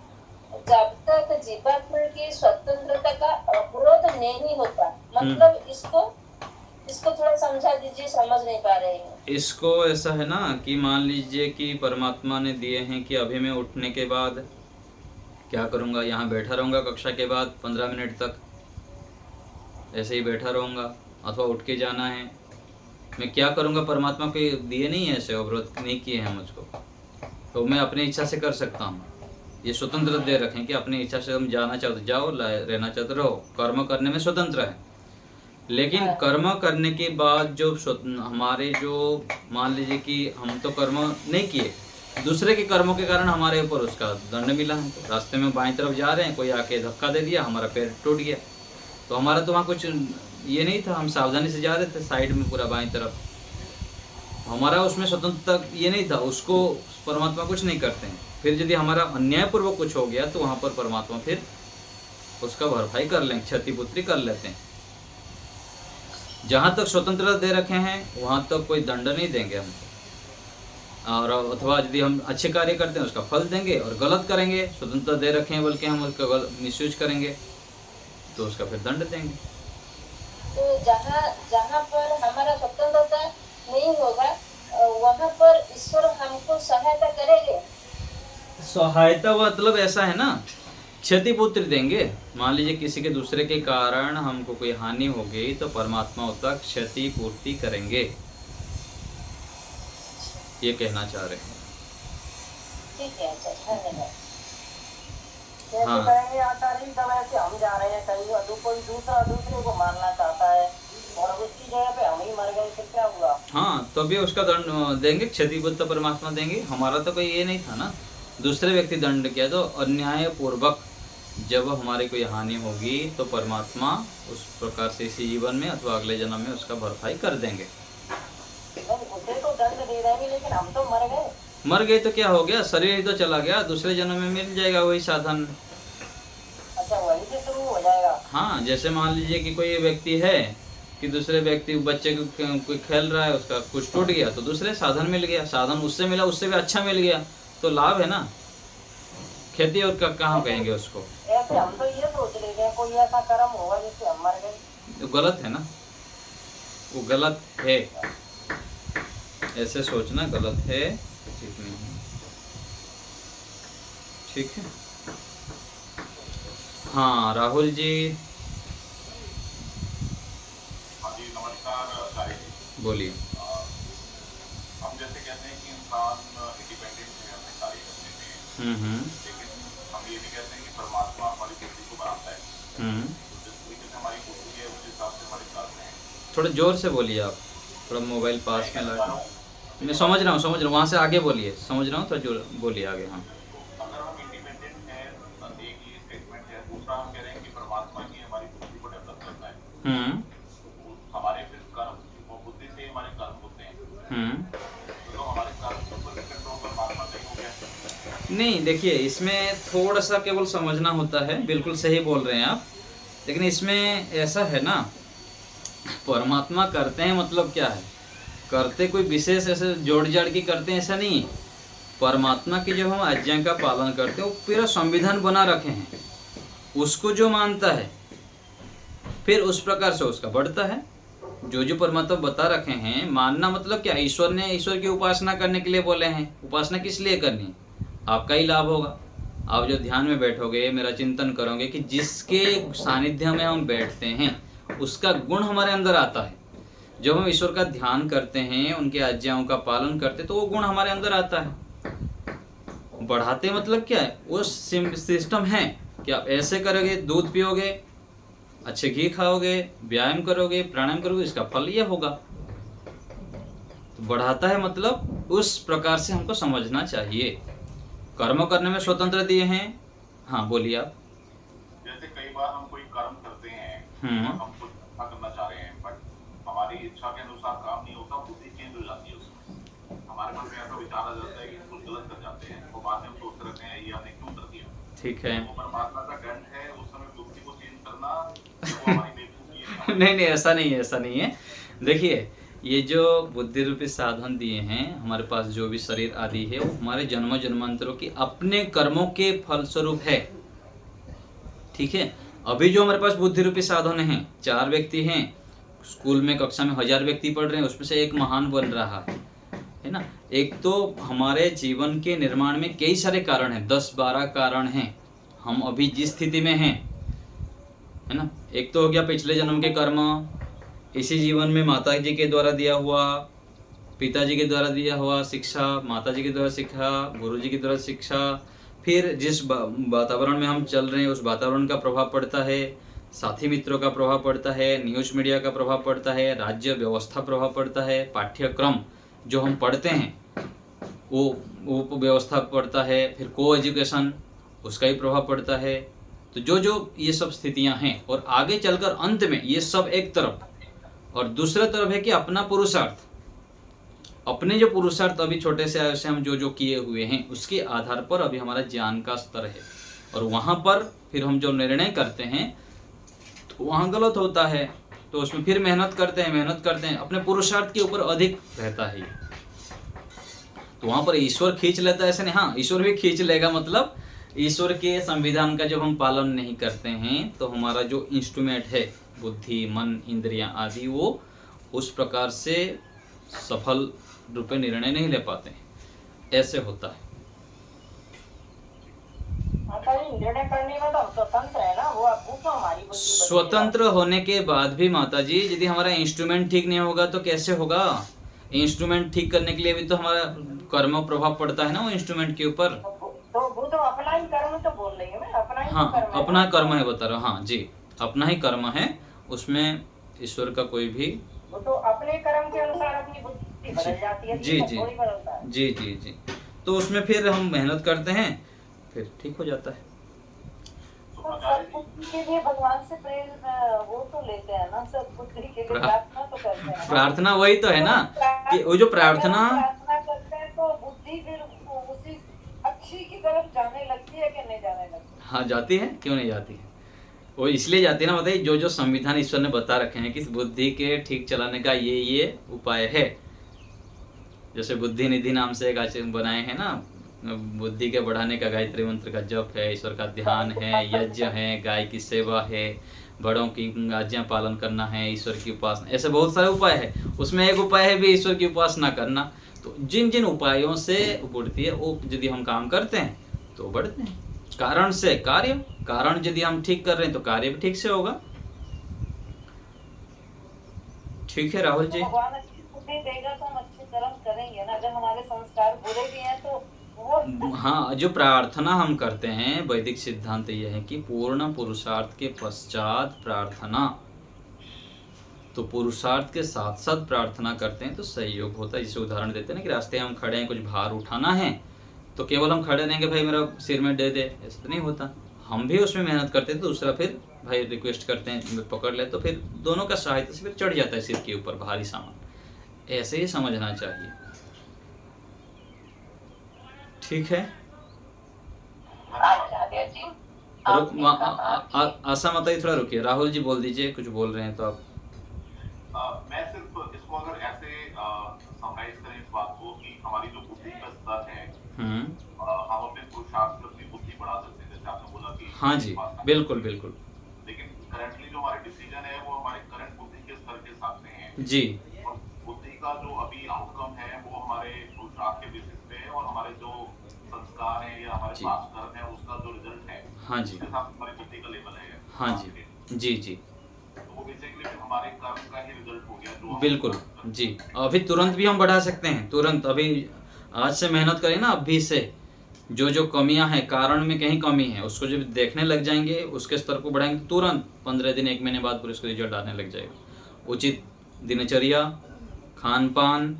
जब तक जीवात्मा की स्वतंत्रता का अवरोध नहीं होता। मतलब इसको थोड़ा समझा दीजिए, समझ नहीं पा रहे हैं। इसको ऐसा है ना कि मान लीजिए कि परमात्मा ने दिए हैं कि अभी मैं उठने के बाद क्या करूँगा, यहाँ बैठा रहूँगा कक्षा के बाद 15 मिनट तक ऐसे ही बैठा रहूँगा, अथवा उठ के जाना है, मैं क्या करूँगा, परमात्मा के दिए नहीं है, ऐसे अवरोध नहीं किए हैं मुझको, तो मैं अपनी इच्छा से कर सकता हूँ। ये स्वतंत्र दे रखें कि अपनी इच्छा से हम जाना चाहते जाओ, रहना चाहते रहो, कर्म करने में स्वतंत्र है। लेकिन कर्म करने के बाद जो हमारे जो मान लीजिए कि हम तो कर्म नहीं किए, दूसरे के कर्मों के कारण हमारे ऊपर उसका दंड मिला है। तो रास्ते में बाईं तरफ जा रहे हैं, कोई आके धक्का दे दिया, हमारा पैर टूट गया, तो हमारा तो वहाँ कुछ ये नहीं था, हम सावधानी से जा रहे थे साइड में पूरा बाईं तरफ, हमारा उसमें स्वतंत्रता ये नहीं था, उसको परमात्मा कुछ नहीं करते हैं। फिर यदि हमारा अन्यायपूर्वक कुछ हो गया तो वहाँ पर परमात्मा फिर उसका भरपाई कर लें, क्षतिपूर्ति कर लेते हैं। जहाँ तक स्वतंत्रता दे रखे हैं वहाँ तक कोई दंड नहीं देंगे हमको, और अथवा यदि हम अच्छे कार्य करते हैं उसका फल देंगे, और गलत करेंगे, स्वतंत्रता दे रखे हैं बल्कि हम उसका मिसयूज करेंगे तो उसका फिर दंड देंगे। तो जहाँ पर हमारा स्वतंत्रता नहीं होगा वहाँ पर ईश्वर हमको सहायता करेंगे। सहायता मतलब ऐसा है ना, क्षतिपूर्ति देंगे। मान लीजिए किसी के दूसरे के कारण हमको कोई हानि हो गई तो परमात्मा उसका क्षतिपूर्ति करेंगे, ये कहना चाह रहे हैं। ठीक है, अच्छा, धन्यवाद। हाँ। कहेंगे आचार्य जब ऐसे हम जा रहे हैं कहीं, कोई दूसरे को मारना चाहता है और उसकी जगह पे हम ही मर गए, फिर क्या हुआ? हाँ, तो भी उसका दंड देंगे, क्षतिपूर्ति परमात्मा देंगे। हमारा तो कोई ये नहीं था ना, दूसरे व्यक्ति दंड किया, तो अन्याय पूर्वक जब हमारी कोई हानि होगी तो परमात्मा उस प्रकार से इसी जीवन में अथवा अगले जन्म में उसका भरपाई कर देंगे। उसे तो दंड दे देंगे, लेकिन हम तो मर गए। मर गए तो क्या हो गया, शरीर ही तो चला गया, दूसरे जन्म में मिल जाएगा वही साधन। अच्छा, वहीं से शुरू हो जाएगा। हाँ, जैसे मान लीजिए कि कोई व्यक्ति है कि दूसरे व्यक्ति बच्चे को कोई खेल रहा है, उसका कुछ टूट गया तो दूसरे साधन मिल गया, साधन उससे मिला, उससे भी अच्छा मिल गया, तो लाभ है ना। खेती और कहाँ कहेंगे उसको। ऐसे हम तो ये सोच रहे थे कोई ऐसा कर्म होगा जिससे हम मर गए, तो गलत है ना, वो गलत है, ऐसे सोचना गलत है, ठीक नहीं है। ठीक है। हाँ, राहुल जी नमस्कार सारे जी। बोलिए। हम जैसे कहते हैं कि इंसान इंडिपेंडेंट है अपने कार्य करने में, लेकिन हम ये भी कहते हैं कि परमात्मा हमारी बुद्धि को बनाता है। तो जिस तरीके से हमारी बुद्धि है उस हिसाब से हमारे कर्म हैं। थोड़ा जोर से बोलिए आप, थोड़ा मोबाइल पास में ला। मैं समझ रहा हूँ, वहाँ से आगे बोलिए, समझ रहा हूँ, थोड़ा जोर बोलिए आगे। हाँ, अगर हम इंडिपेंडेंट हैं, एक ये स्टेटमेंट है। दूसरा हम कह रहे हैं कि परमात्मा ही हमारी बुद्धि को डेवलप करता है। हमारे फिर कर्म, वो बुद्धि से हमारे कर्म होते हैं, तो हमारे कर्म के ऊपर कंट्रोल परमात्मा का ही हो गया। नहीं, देखिए इसमें थोड़ा सा केवल समझना होता है, बिल्कुल सही बोल रहे हैं आप, लेकिन इसमें ऐसा है ना, परमात्मा करते हैं मतलब क्या है, करते कोई विशेष ऐसे जोड़ जाड़ की करते हैं ऐसा नहीं। परमात्मा की जब हम आज्ञा का पालन करते हैं, वो पूरा संविधान बना रखे हैं, उसको जो मानता है फिर उस प्रकार से उसका बढ़ता है। जो परमात्मा बता रखे हैं, मानना मतलब क्या, ईश्वर ने ईश्वर की उपासना करने के लिए बोले हैं। उपासना किस लिए करनी है, आपका ही लाभ होगा। आप जो ध्यान में बैठोगे, मेरा चिंतन करोगे कि जिसके सानिध्य में हम बैठते हैं उसका गुण हमारे अंदर आता है। जब हम ईश्वर का ध्यान करते हैं, उनकी आज्ञाओं का पालन करते हैं, तो वो गुण हमारे अंदर आता है। बढ़ाते मतलब क्या है, वो सिस्टम है कि आप ऐसे करोगे, दूध पियोगे, अच्छे घी खाओगे, व्यायाम करोगे, प्राणायाम करोगे, इसका फल ये होगा। तो बढ़ाता है मतलब उस प्रकार से हमको समझना चाहिए। कर्म करने में स्वतंत्र दिए हैं। हाँ, बोलिए आप। जैसे कई बार हम कोई कर्म करते हैं और हम कुछ अच्छा करना चाह रहे हैं, बट हमारी इच्छा के अनुसार काम नहीं होता, बुद्धि चेंज हो जाती है उसमें। हमारे मन में ऐसा विचार आ जाता है कि कुछ गलत कर जाते हैं, वो बाद में हम सोचते रहते हैं ये हमने क्यों कर दिया। ठीक है। वो परमात्मा का दंड है, उस समय बुद्धि को चेंज करना वो हमारी बेवकूफी है। नहीं नहीं, ऐसा नहीं है, ऐसा नहीं है। देखिए, ये जो बुद्धि रूपी साधन दिए हैं हमारे पास, जो भी शरीर आदि है, वो हमारे जन्म जन्मांतरों की अपने कर्मों के फलस्वरूप है। ठीक है। अभी जो हमारे पास बुद्धि रूपी साधन हैं, 4 व्यक्ति हैं, स्कूल में कक्षा में 1000 व्यक्ति पढ़ रहे हैं, उसमें से एक महान बन रहा है ना। एक तो हमारे जीवन के निर्माण में कई सारे कारण हैं, 10-12 कारण हैं, हम अभी जिस स्थिति में हैं, है ना। एक तो हो गया पिछले जन्म के कर्म, इसी जीवन में माता जी के द्वारा दिया हुआ, पिताजी के द्वारा दिया हुआ शिक्षा, माता जी के द्वारा शिक्षा, गुरु जी के द्वारा शिक्षा, फिर जिस वातावरण में हम चल रहे हैं उस वातावरण का प्रभाव पड़ता है, साथी मित्रों का प्रभाव पड़ता है, न्यूज मीडिया का प्रभाव पड़ता है, राज्य व्यवस्था प्रभाव पड़ता है, पाठ्यक्रम जो हम पढ़ते हैं वो व्यवस्था पड़ता है, फिर को एजुकेशन उसका ही प्रभाव पड़ता है। तो जो ये सब स्थितियां हैं, और आगे चलकर अंत में ये सब एक तरफ, और दूसरा तरफ है कि अपना पुरुषार्थ, अपने जो पुरुषार्थ अभी छोटे से आयु से हम जो किए हुए हैं उसके आधार पर अभी हमारा ज्ञान का स्तर है, और वहाँ पर फिर हम जो निर्णय करते हैं तो वहाँ गलत होता है, तो उसमें फिर मेहनत करते हैं, अपने पुरुषार्थ के ऊपर अधिक रहता है। तो वहाँ पर ईश्वर खींच लेता है, ऐसे नहीं, हाँ ईश्वर भी खींच लेगा, मतलब ईश्वर के संविधान का जब हम पालन नहीं करते हैं तो हमारा जो इंस्ट्रूमेंट है बुद्धि, मन, इंद्रियां आदि, वो उस प्रकार से सफल रूप में निर्णय नहीं ले पाते हैं, ऐसे होता है। निर्णय करने में तो हम स्वतंत्र है ना, वो तो हमारी बुद्धि स्वतंत्र होने के बाद भी माता जी, यदि हमारा इंस्ट्रूमेंट ठीक नहीं होगा तो कैसे होगा। इंस्ट्रूमेंट ठीक करने के लिए भी तो हमारा कर्म प्रभाव पड़ता है ना वो इंस्ट्रूमेंट के ऊपर। तो वो तो अपना ही कर्म तो बोल रही है मैं, अपना ही हाँ, कर्म अपना कर्म है, बता रहा हूँ। हाँ जी, अपना ही कर्म है, उसमें ईश्वर का कोई भी, वो तो अपने कर्म के अनुसार अपनी बुद्धि बदल जाती है। जी जी थोड़ी बदलता है। जी जी जी। तो उसमें फिर हम मेहनत करते हैं, फिर ठीक हो जाता है। तो सद्बुद्धि के लिए भगवान से प्रेरित वो तो लेते हैं ना, सद्बुद्धि के लिए प्रार्थना तो करते हैं। प्रार्थना वही तो है ना, कि वो जो प्रार्थना करते हैं तो बुद्धि फिर उसी अच्छी की तरफ जाने लगती है कि नहीं जाने लगती। हाँ जाती है, क्यों नहीं जाती है, वो इसलिए जाती है ना, बताइए। जो संविधान ईश्वर ने बता रखे हैं कि बुद्धि के ठीक चलाने का ये उपाय है। जैसे बुद्धि निधि नाम से एक आचरण बनाए हैं ना, बुद्धि के बढ़ाने का गायत्री मंत्र का जप है, ईश्वर का ध्यान है, यज्ञ है, गाय की सेवा है, बड़ों की आज्ञा पालन करना है, ईश्वर की उपासना, ऐसे बहुत सारे उपाय है। उसमें एक उपाय है भी ईश्वर की उपासना करना। तो जिन जिन उपायों से बढ़ती है वो यदि हम काम करते हैं तो बढ़ते हैं। कारण से कार्य, कारण यदि हम ठीक कर रहे हैं तो कार्य भी ठीक से होगा। ठीक है राहुल जी। भगवान अच्छी बुद्धि देगा तो हम अच्छे कर्म करेंगे ना। अगर हमारे संस्कार बुरे भी हैं तो वो, हाँ, जो प्रार्थना हम करते हैं, वैदिक सिद्धांत यह है कि पूर्ण पुरुषार्थ के पश्चात प्रार्थना। तो पुरुषार्थ के साथ साथ प्रार्थना करते हैं तो सहयोग होता है। जैसे उदाहरण देते हैं ना कि रास्ते हम खड़े हैं, कुछ भार उठाना है, तो केवल हम खड़े रहेंगे भाई मेरा सिर में दे दे, ऐसा तो नहीं होता। हम भी उसमें मेहनत करते हैं तो दूसरा फिर भाई रिक्वेस्ट करते हैं पकड़ ले, तो फिर दोनों का सहायता से फिर चढ़ जाता है सिर के ऊपर भारी सामान। ऐसे ही समझना चाहिए। ठीक है। आशा माता जी थोड़ा रुकिए, राहुल जी बोल दीजिए, कुछ बोल रहे हैं तो आप। मैं सिर्फ इसको अगर ऐसे समराइज करें इस बात को कि हमारी जो बुद्धि का स्तर है, हम अपने पुरुषार्थ से अपनी बुद्धि बढ़ा सकते हैं, जैसे आपने बोला कि हाँ जी, बिल्कुल बिल्कुल। लेकिन करंटली जो हमारे डिसीजन है वो हमारे करंट बुद्धि के स्तर के हिसाब से हैं जी। और बुद्धि का जो अभी आउटकम है वो हमारे पुरुषार्थ के बेसिस पे है, और हमारे जो संस्कार है या हमारे पास कर्म है उसका जो रिजल्ट है, हाँ जी, उसके हिसाब से हमारी बुद्धि का लेवल है। हाँ जी जी जी, वो बेसिकली हमारे कर्म का ही रिजल्ट हो गया जो बिल्कुल जी। अभी तुरंत भी हम बढ़ा सकते हैं, तुरंत अभी आज से मेहनत करें ना, अभी से जो कमियां हैं, कारण में कहीं कमी है, उसको जब देखने लग जाएंगे, उसके स्तर को बढ़ाएंगे, तुरंत 15 दिन 1 महीने बाद पूरे उसको रिजल्ट आने लग जाएगा। उचित दिनचर्या, खान पान,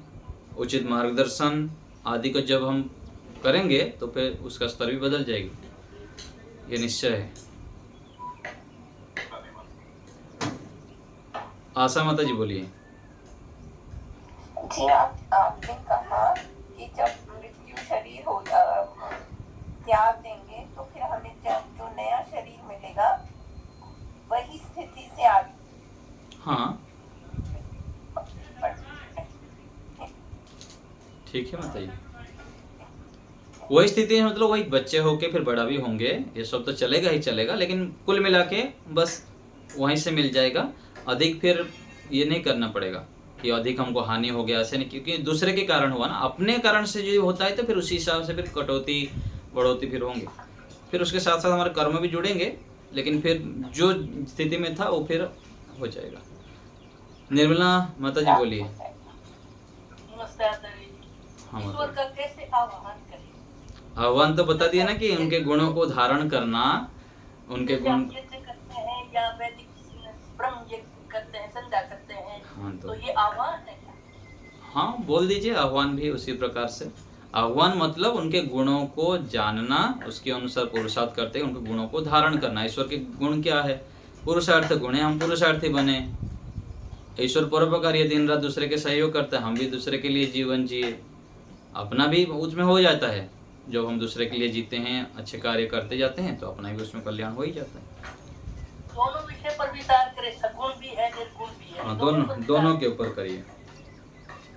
उचित मार्गदर्शन आदि को जब हम करेंगे तो फिर उसका स्तर भी बदल जाएगी, ये निश्चय है। आशा माता जी बोलिए। जी, आपने कहा त्याग देंगे तो फिर हमें जब जो नया शरीर मिलेगा वही स्थिति से आगे हाँ ठीक है बताइए। वही स्थिति है, मतलब वही बच्चे होके फिर बड़ा भी होंगे, ये सब तो चलेगा ही चलेगा, लेकिन कुल मिला के बस वहीं से मिल जाएगा। अधिक फिर ये नहीं करना पड़ेगा कि अधिक हमको हानि हो गया, ऐसे नहीं, क्योंकि दूसरे के कारण हुआ ना, अपने कारण से जो होता है तो फिर उसी हिसाब से फिर कटौती बढ़ोती फिर होंगे। फिर उसके साथ साथ हमारे कर्म भी जुड़ेंगे, लेकिन फिर जो स्थिति में था वो फिर हो जाएगा। निर्मला माता जी बोलिए। नमस्ते आचार्य जी। हाँ ईश्वर माता का कैसे आह्वान करें? आह्वान तो बता दिया ना कि उनके गुणों को धारण करना, उनके जैसे गुण। हम यज्ञ करते हैं या वैदिक ब्रह्म यज्ञ करते हैं, संध्या करते हैं, हाँ तो ये आह्वान है क्या? हाँ बोल दीजिए, आह्वान भी उसी प्रकार से। आह्वान मतलब उनके गुणों को जानना, उसके अनुसार पुरुषार्थ करते हैं, उनके गुणों को धारण करना। ईश्वर के गुण क्या है? पुरुषार्थ गुण है, हम पुरुषार्थी बने। ईश्वर परोपकारी है, दिन रात दूसरे के सहयोग करता है, हम भी दूसरे के लिए जीवन जिए। अपना भी उसमें हो जाता है, जब हम दूसरे के लिए जीते हैं, अच्छे कार्य करते जाते हैं, तो अपना भी उसमें कल्याण हो ही जाता है। दोनों विषय पर विचार करें, सगुण भी है निर्गुण भी है। हाँ दोनों पर दोनों विचार के ऊपर करिए।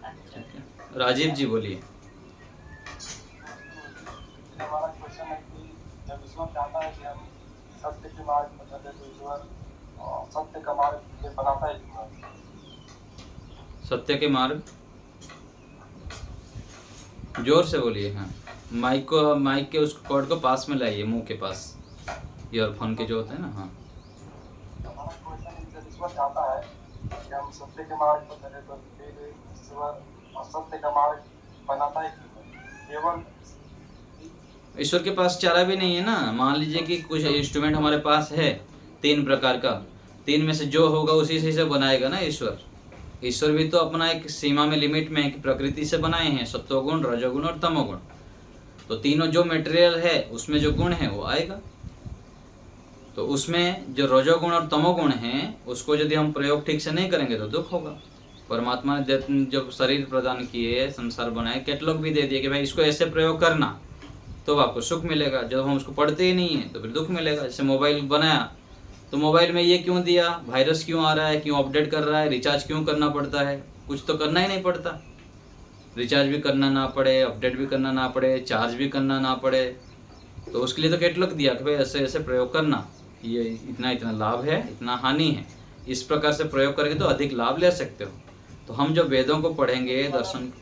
अच्छा। ठीक है, राजीव जी बोलिए। हमारा क्वेश्चन है कि जब ईश्वर चाहता है कि हम सत्य के मार्ग पर चले तो ईश्वर सत्य का मार्ग बनाता है क्यों? सत्य के मार्ग, जोर से बोलिए। हाँ माइक के उस कॉर्ड को पास में लाइए, मुंह के पास, ईयरफोन के जो होते हैं ना। हाँ हमारा क्वेश्चन है कि जब ईश्वर चाहता है कि हम सत्य के मार्ग पर चले तो फिर ईश्वर सत्य का मार्ग बनाता है क्यों? केवल ईश्वर के पास चारा भी नहीं है ना। मान लीजिए कि कुछ इंस्ट्रूमेंट हमारे पास है 3 प्रकार का, 3 में से जो होगा उसी से बनाएगा ना ईश्वर। ईश्वर भी तो अपना एक सीमा में, लिमिट में, एक प्रकृति से बनाए हैं, सत्वगुण, रजोगुण और तमोगुण। तो तीनों जो मटेरियल है उसमें जो गुण है वो आएगा। तो उसमें जो रजोगुण और तमोगुण हैं उसको यदि हम प्रयोग ठीक से नहीं करेंगे तो दुख होगा। परमात्मा ने जब शरीर प्रदान किए, संसार बनाए, कैटलॉग भी दे दिए कि भाई इसको ऐसे प्रयोग करना तो आपको सुख मिलेगा। जब हम उसको पढ़ते ही नहीं है तो फिर दुख मिलेगा। जैसे मोबाइल बनाया तो मोबाइल में ये क्यों दिया, वायरस क्यों आ रहा है, क्यों अपडेट कर रहा है, रिचार्ज क्यों करना पड़ता है? कुछ तो करना ही नहीं पड़ता। रिचार्ज भी करना ना पड़े, अपडेट भी करना ना पड़े, चार्ज भी करना ना पड़े, तो उसके लिए तो कैटलॉग दिया कि भाई ऐसे ऐसे प्रयोग करना, ये इतना इतना लाभ है, इतना हानि है, इस प्रकार से प्रयोग करेंगे तो अधिक लाभ ले सकते हो। तो हम जो वेदों को पढ़ेंगे, दर्शन,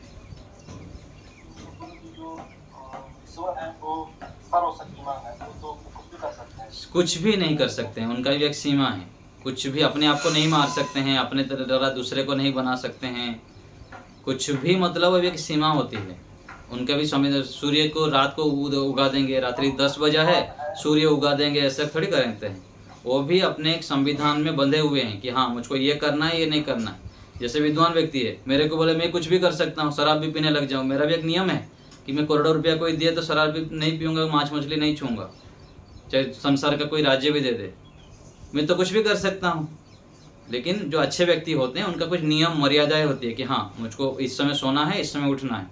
ईश्वर है वो सर्वशक्तिमान है, वो तो कुछ भी कर सकते हैं। कुछ भी नहीं कर सकते हैं, उनका भी एक सीमा है। कुछ भी अपने आप को नहीं मार सकते हैं, अपने तरह दूसरे को नहीं बना सकते हैं, कुछ भी, मतलब अभी एक सीमा होती है उनका भी। समय सूर्य को रात को उगा देंगे, रात्रि 10 बजा है सूर्य उगा देंगे, ऐसा थोड़ी करते हैं। वो भी अपने एक संविधान में बंधे हुए हैं कि हाँ मुझको ये करना है, ये नहीं करना है। जैसे विद्वान व्यक्ति है, मेरे को बोले मैं कुछ भी कर सकता हूँ, शराब भी पीने लग जाऊँ, मेरा भी एक नियम है कि मैं करोड़ों रुपया कोई दिए तो शराब भी नहीं पीऊँगा, मांस मछली नहीं छूँगा, चाहे संसार का कोई राज्य भी दे दे, मैं तो कुछ भी कर सकता हूँ। लेकिन जो अच्छे व्यक्ति होते हैं उनका कुछ नियम मर्यादाएं होती है कि हाँ मुझको इस समय सोना है, इस समय उठना है।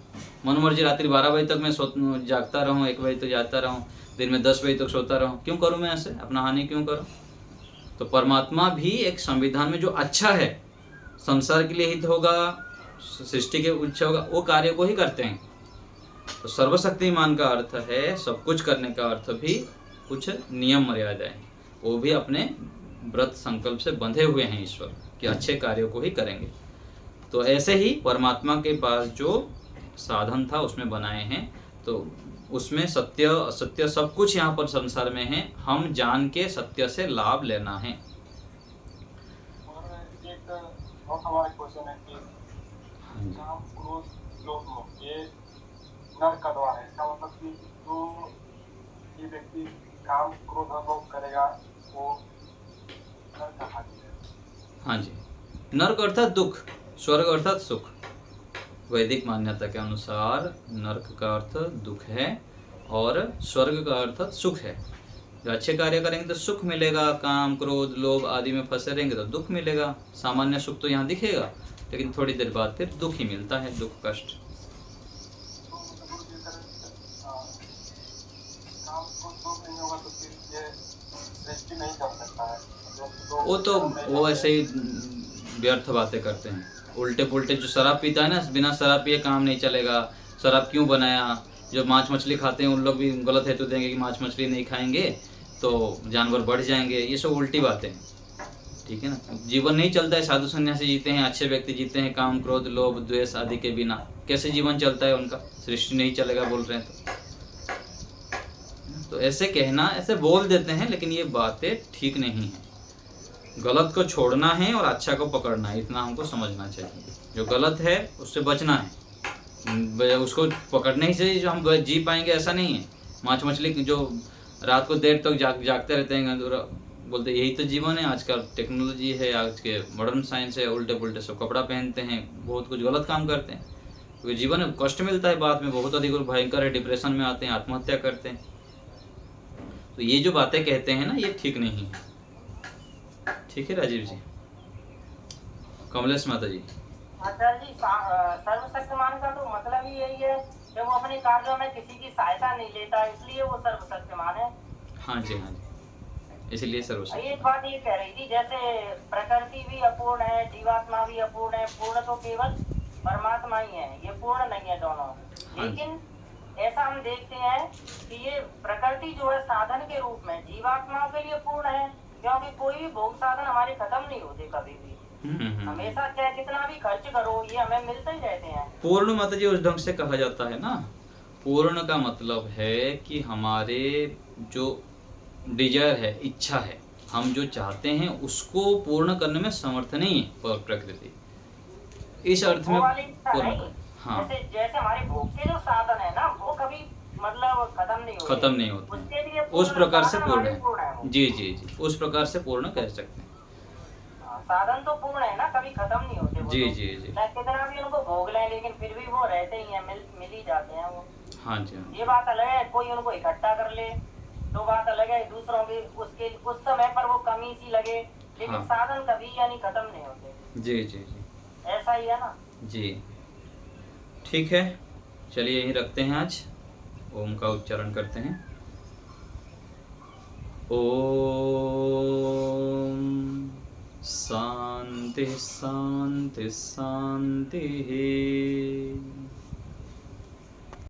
मनोमर्जी रात्रि 12 बजे तक मैं जागता रहूँ, 1 बजे तक जागता रहूँ, दिन में 10 बजे तक सोता रहूँ, क्यों करूँ मैं ऐसे? अपना हानि क्यों करूँ? तो परमात्मा भी एक संविधान में जो अच्छा है, संसार के लिए हित होगा, सृष्टि के उच्च होगा, वो कार्य को ही करते हैं। तो सर्वशक्तिमान का अर्थ है सब कुछ करने का अर्थ भी कुछ नियम मर्यादाएं, वो भी अपने व्रत संकल्प से बंधे हुए हैं ईश्वर कि अच्छे कार्यों को ही करेंगे। तो ऐसे ही परमात्मा के पास जो साधन था उसमें बनाए हैं, तो उसमें सत्य असत्य सब कुछ यहाँ पर संसार में है, हम जान के सत्य से लाभ लेना है। और एक और हमारा क्वेश्चन है कि काम, क्रोध, लोभ, ये नर का द्वार है। इसका मतलब कि जो ये व्यक्ति काम, क्रोध और लोभ करेगा वो नर का भागी है। हाँ जी, नरक अर्थात दुख, स्वर्ग अर्थात सुख। वैदिक मान्यता के अनुसार नरक का अर्थ दुख है और स्वर्ग का अर्थ सुख है। जो अच्छे कार्य करेंगे तो सुख मिलेगा, काम क्रोध लोभ आदि में फंसे रहेंगे तो दुख मिलेगा। सामान्य सुख तो यहाँ दिखेगा, लेकिन थोड़ी देर बाद फिर दुख ही मिलता है, दुख कष्ट। तो मतलब ये काम सृष्टि नहीं कर सकता है। वो तो वो ऐसे ही व्यर्थ बातें करते हैं, उल्टे पुल्टे। जो शराब पीता है ना, बिना शराब पिए काम नहीं चलेगा, शराब क्यों बनाया। जो मांस मछली खाते हैं उन लोग भी गलत हेतु देंगे कि मांस मछली नहीं खाएंगे तो जानवर बढ़ जाएंगे। ये सब उल्टी बातें हैं, ठीक है ना। जीवन नहीं चलता है, साधु सन्यासी जीते हैं, अच्छे व्यक्ति जीते हैं काम क्रोध लोभ द्वेष आदि के बिना। कैसे जीवन चलता है उनका, सृष्टि नहीं चलेगा बोल रहे हैं तो ऐसे कहना, ऐसे बोल देते हैं, लेकिन ये बातें ठीक नहीं है। गलत को छोड़ना है और अच्छा को पकड़ना है, इतना हमको समझना चाहिए। जो गलत है उससे बचना है, उसको पकड़ने ही से जो हम जी पाएंगे ऐसा नहीं है। मांस मछली जो रात को देर तक जागते रहते हैं, बोलते यही तो जीवन है। आजकल टेक्नोलॉजी है, आज के मॉडर्न साइंस है, उल्टे पुल्टे सब कपड़ा पहनते हैं, बहुत कुछ गलत काम करते हैं, क्योंकि जीवन में कष्ट मिलता है, बाद में बहुत अधिक भयंकर है, डिप्रेशन में आते हैं, आत्महत्या करते हैं। तो ये जो बातें कहते हैं ना, ये ठीक नहीं है। ठीक है राजीव जी। कमलेश माता जी। आचार्य जी, सर्वशक्तिमान का तो मतलब ही यही है कि वो अपने कार्यों में किसी की सहायता नहीं लेता, इसलिए वो सर्वशक्तिमान है। हाँ जी, हाँ जी, इसलिए सर्वशक्तिमान। एक बात ये कह रही थी, जैसे प्रकृति भी अपूर्ण है, जीवात्मा भी अपूर्ण है, पूर्ण तो केवल परमात्मा ही है, ये पूर्ण नहीं है दोनों। लेकिन ऐसा हम देखते हैं कि ये प्रकृति जो है साधन के रूप में जीवात्माओं के लिए पूर्ण है, क्योंकि कोई भी भोग साधन हमारे खत्म नहीं होते कभी भी। हमेशा चाहे कितना भी खर्च करो, ये हमें मिलते ही रहते हैं। पूर्ण माता जी उस ढंग से कहा जाता है ना। पूर्ण का मतलब है कि हमारे जो डिजायर है, इच्छा है, हम जो चाहते हैं उसको पूर्ण करने में समर्थ नहीं है प्रकृति, इस अर्थ में पूर्ण। हाँ, जैसे हमारे भोग के जो साधन है ना, वो कभी मतलब खत्म नहीं होते, उसके लिए उस प्रकार से पूर्ण है। जी जी जी, उस प्रकार से पूर्ण कह सकते हैं। साधन तो पूर्ण है ना, कभी खत्म नहीं होते वो। जी जी जी, चाहे कितना भी उनको भोग लें, लेकिन फिर भी वो रहते ही हैं, मिल ही जाते हैं वो। हाँ जी, हाँ। ये बात अलग है, कोई उनको इकट्ठा कर ले तो बात अलग है, दूसरों की उसके उस समय पर वो कमी सी लगे, लेकिन हाँ। साधन कभी यानी खत्म नहीं होते। जी जी जी, ऐसा ही है ना जी। ठीक है, चलिए यहीं रखते हैं। आज ओम का उच्चारण करते हैं। ओम शांति शांति शांति।